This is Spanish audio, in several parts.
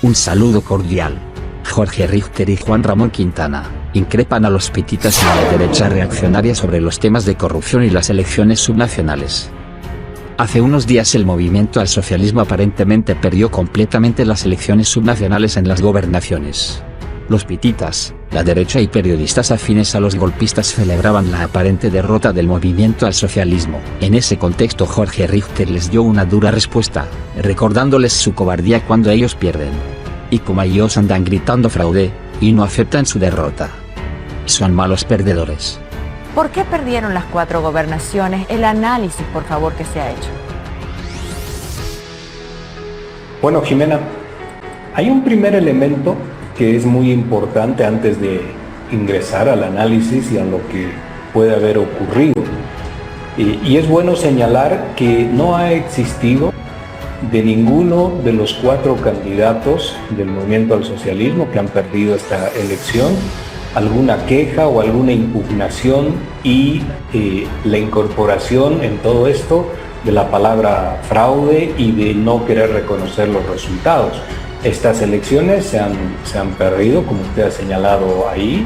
Un saludo cordial. Jorge Richter y Juan Ramón Quintana increpan a los pititas y a la derecha reaccionaria sobre los temas de corrupción y las elecciones subnacionales. Hace unos días el movimiento al socialismo aparentemente perdió completamente las elecciones subnacionales en las gobernaciones. Los pititas, la derecha y periodistas afines a los golpistas celebraban la aparente derrota del movimiento al socialismo. En ese contexto Jorge Richter les dio una dura respuesta, recordándoles su cobardía cuando ellos pierden. Y como ellos andan gritando fraude, y no aceptan su derrota. Son malos perdedores. ¿Por qué perdieron las 4 gobernaciones? El análisis, por favor, que se ha hecho. Bueno, Jimena, hay un primer elemento que es muy importante antes de ingresar al análisis y a lo que puede haber ocurrido. Y es bueno señalar que no ha existido de ninguno de los 4 candidatos del movimiento al socialismo que han perdido esta elección alguna queja o alguna impugnación y la incorporación en todo esto de la palabra fraude y de no querer reconocer los resultados. Estas elecciones se han perdido, como usted ha señalado ahí,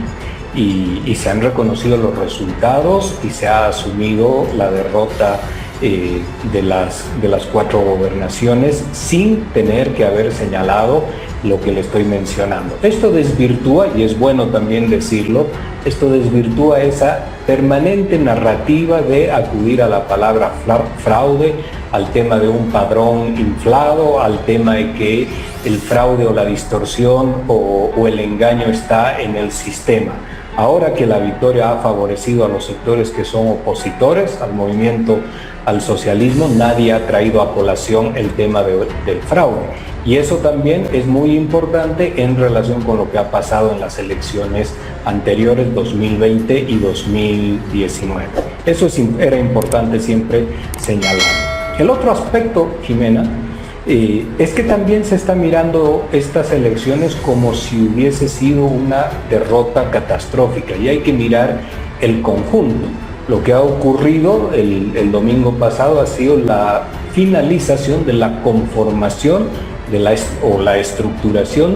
y se han reconocido los resultados y se ha asumido la derrota de las 4 gobernaciones sin tener que haber señalado lo que le estoy mencionando. Esto desvirtúa, y es bueno también decirlo, esto desvirtúa esa permanente narrativa de acudir a la palabra fraude, al tema de un padrón inflado, al tema de que el fraude o la distorsión o el engaño está en el sistema. Ahora que la victoria ha favorecido a los sectores que son opositores al movimiento al socialismo, nadie ha traído a colación el tema del fraude. Y eso también es muy importante en relación con lo que ha pasado en las elecciones anteriores, 2020 y 2019. Eso era importante siempre señalar. El otro aspecto, Jimena, es que también se está mirando estas elecciones como si hubiese sido una derrota catastrófica, y hay que mirar el conjunto. Lo que ha ocurrido el domingo pasado ha sido la finalización de la conformación o la estructuración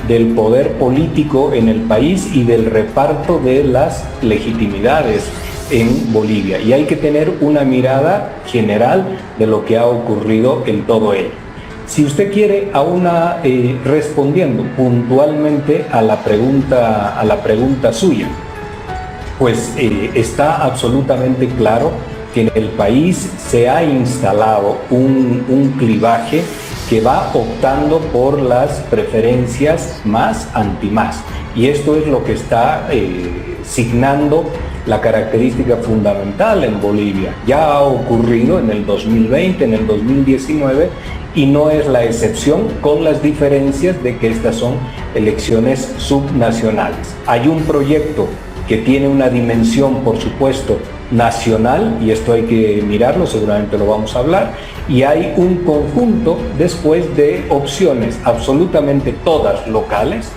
del poder político en el país y del reparto de las legitimidades en Bolivia. Y hay que tener una mirada general de lo que ha ocurrido en todo ello. Si usted quiere, respondiendo puntualmente a la pregunta suya, pues está absolutamente claro que en el país se ha instalado un clivaje que va optando por las preferencias más anti-más. Y esto es lo que está signando la característica fundamental en Bolivia. Ya ha ocurrido en el 2020, en el 2019, y no es la excepción, con las diferencias de que estas son elecciones subnacionales. Hay un proyecto que tiene una dimensión, por supuesto, nacional, y esto hay que mirarlo, seguramente lo vamos a hablar, y hay un conjunto después de opciones absolutamente todas locales,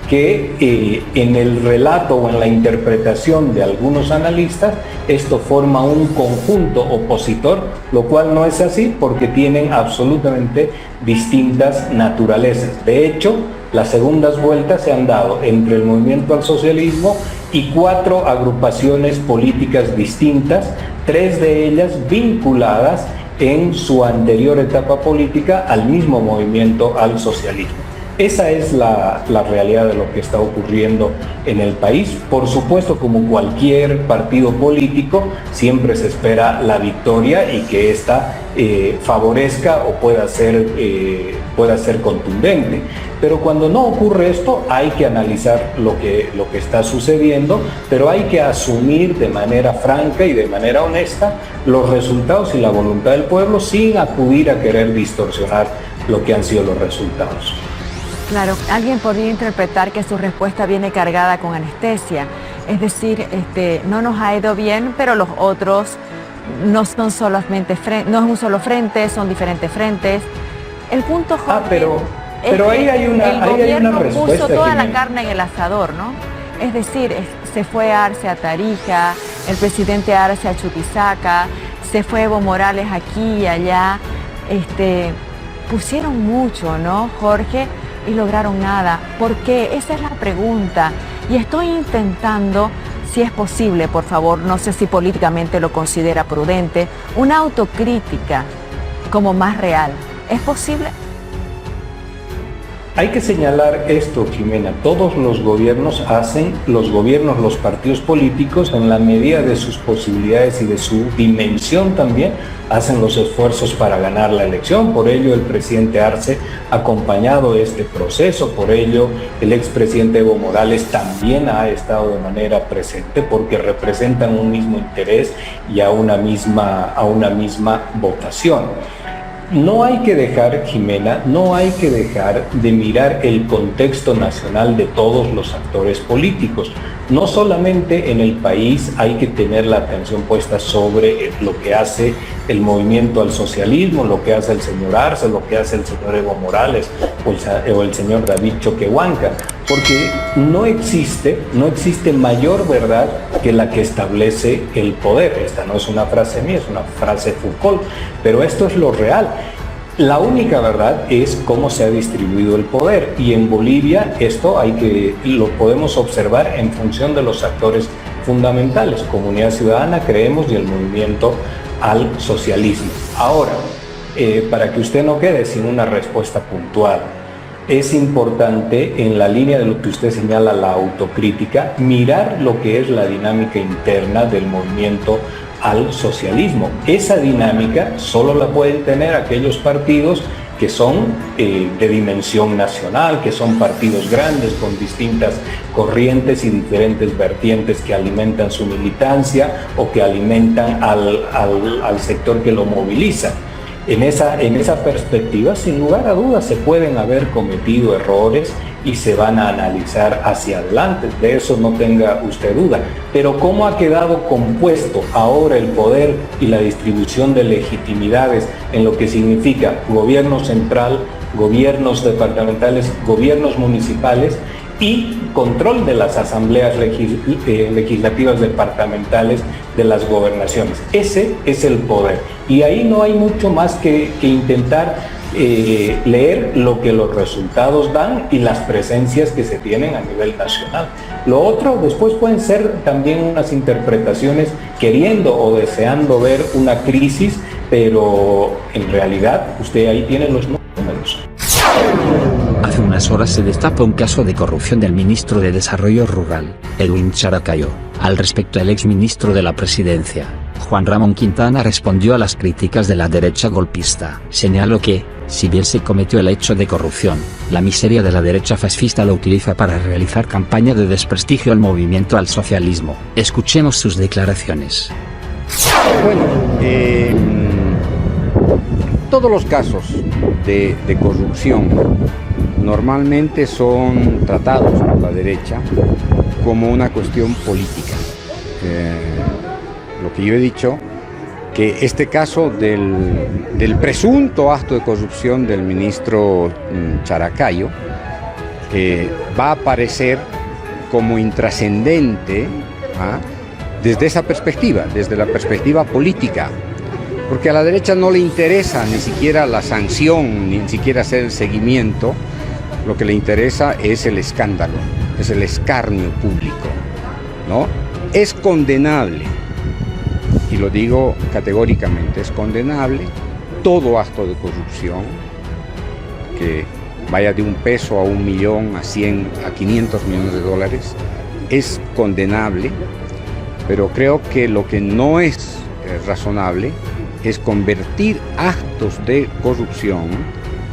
que en el relato o en la interpretación de algunos analistas, esto forma un conjunto opositor, lo cual no es así porque tienen absolutamente distintas naturalezas. De hecho, las segundas vueltas se han dado entre el movimiento al socialismo y 4 agrupaciones políticas distintas, 3 de ellas vinculadas en su anterior etapa política al mismo movimiento al socialismo. Esa es la realidad de lo que está ocurriendo en el país. Por supuesto, como cualquier partido político, siempre se espera la victoria y que ésta favorezca o pueda ser contundente. Pero cuando no ocurre esto, hay que analizar lo que está sucediendo, pero hay que asumir de manera franca y de manera honesta los resultados y la voluntad del pueblo sin acudir a querer distorsionar lo que han sido los resultados. Claro, alguien podría interpretar que su respuesta viene cargada con anestesia, es decir, no nos ha ido bien, pero los otros no son solamente no es un solo frente, son diferentes frentes. El punto, Jorge, pero ahí hay una el gobierno respuesta, puso toda Jimena. la carne en el asador, ¿no? Es decir, se fue Arce a Tarija, el presidente Arce a Chuquisaca, se fue Evo Morales aquí y allá. pusieron mucho, ¿no, Jorge? Y lograron nada. ¿Por qué? Esa es la pregunta. Y estoy intentando, si es posible, por favor, no sé si políticamente lo considera prudente, una autocrítica como más real. ¿Es posible? Hay que señalar esto, Jimena. Todos los gobiernos los partidos políticos, en la medida de sus posibilidades y de su dimensión también, hacen los esfuerzos para ganar la elección. Por ello, el presidente Arce ha acompañado este proceso. Por ello, el expresidente Evo Morales también ha estado de manera presente, porque representan un mismo interés y a una misma votación. No hay que dejar, Jimena, de mirar el contexto nacional de todos los actores políticos. No solamente en el país hay que tener la atención puesta sobre lo que hace el movimiento al socialismo, lo que hace el señor Arce, lo que hace el señor Evo Morales o el señor David Choquehuanca, porque no existe mayor verdad que la que establece el poder. Esta no es una frase mía, es una frase de Foucault, pero esto es lo real. La única verdad es cómo se ha distribuido el poder, y en Bolivia esto lo podemos observar en función de los actores fundamentales: Comunidad Ciudadana, Creemos y el movimiento al socialismo. Ahora, para que usted no quede sin una respuesta puntual, es importante, en la línea de lo que usted señala, la autocrítica, mirar lo que es la dinámica interna del movimiento al socialismo. Esa dinámica solo la pueden tener aquellos partidos que son de dimensión nacional, que son partidos grandes con distintas corrientes y diferentes vertientes que alimentan su militancia o que alimentan al sector que lo moviliza. En esa perspectiva, sin lugar a dudas, se pueden haber cometido errores y se van a analizar hacia adelante, de eso no tenga usted duda. Pero ¿cómo ha quedado compuesto ahora el poder y la distribución de legitimidades en lo que significa gobierno central, gobiernos departamentales, gobiernos municipales y control de las asambleas legislativas departamentales de las gobernaciones? Ese es el poder, y ahí no hay mucho más que intentar leer lo que los resultados dan y las presencias que se tienen a nivel nacional. Lo otro después pueden ser también unas interpretaciones queriendo o deseando ver una crisis, pero en realidad usted ahí tiene los números. Hace unas horas se destapa un caso de corrupción del ministro de Desarrollo Rural, Edwin Characayo. Al respecto, el exministro de la Presidencia, Juan Ramón Quintana, respondió a las críticas de la derecha golpista. Señaló que, si bien se cometió el hecho de corrupción, la miseria de la derecha fascista lo utiliza para realizar campaña de desprestigio al movimiento al socialismo. Escuchemos sus declaraciones. Bueno, todos los casos de corrupción normalmente son tratados por la derecha como una cuestión política. Lo que yo he dicho, que este caso del presunto acto de corrupción del ministro Characayo va a aparecer como intrascendente desde esa perspectiva, desde la perspectiva política, porque a la derecha no le interesa ni siquiera la sanción, ni siquiera hacer el seguimiento. Lo que le interesa es el escándalo, es el escarnio público, ¿no? Es condenable, y lo digo categóricamente, es condenable todo acto de corrupción que vaya de un peso a 1 millón, a 100, a 500 millones de dólares, es condenable, pero creo que lo que no es razonable es convertir actos de corrupción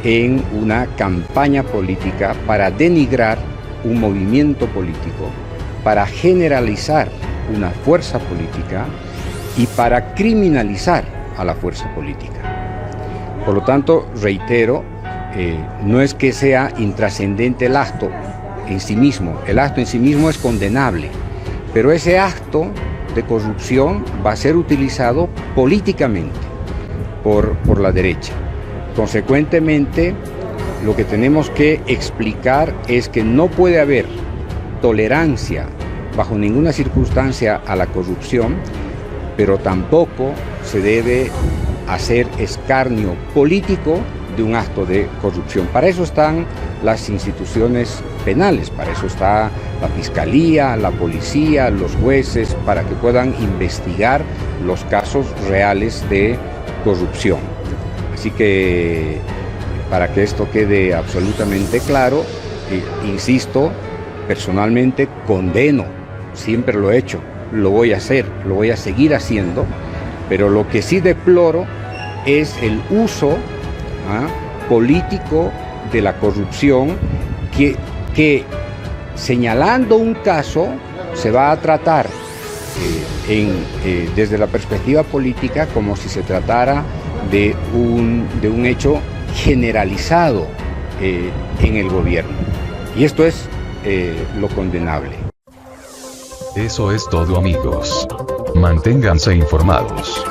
en una campaña política para denigrar un movimiento político, para generalizar una fuerza política y para criminalizar a la fuerza política. Por lo tanto, reitero, no es que sea intrascendente el acto en sí mismo es condenable, pero ese acto de corrupción va a ser utilizado políticamente por la derecha. Consecuentemente, lo que tenemos que explicar es que no puede haber tolerancia bajo ninguna circunstancia a la corrupción, pero tampoco se debe hacer escarnio político de un acto de corrupción. Para eso están las instituciones penales, para eso está la fiscalía, la policía, los jueces, para que puedan investigar los casos reales de corrupción. Así que, para que esto quede absolutamente claro, insisto, personalmente condeno, siempre lo he hecho, lo voy a hacer, lo voy a seguir haciendo, pero lo que sí deploro es el uso político de la corrupción que señalando un caso se va a tratar desde la perspectiva política como si se tratara de un hecho generalizado en el gobierno. Y esto es lo condenable. Eso es todo, amigos. Manténganse informados.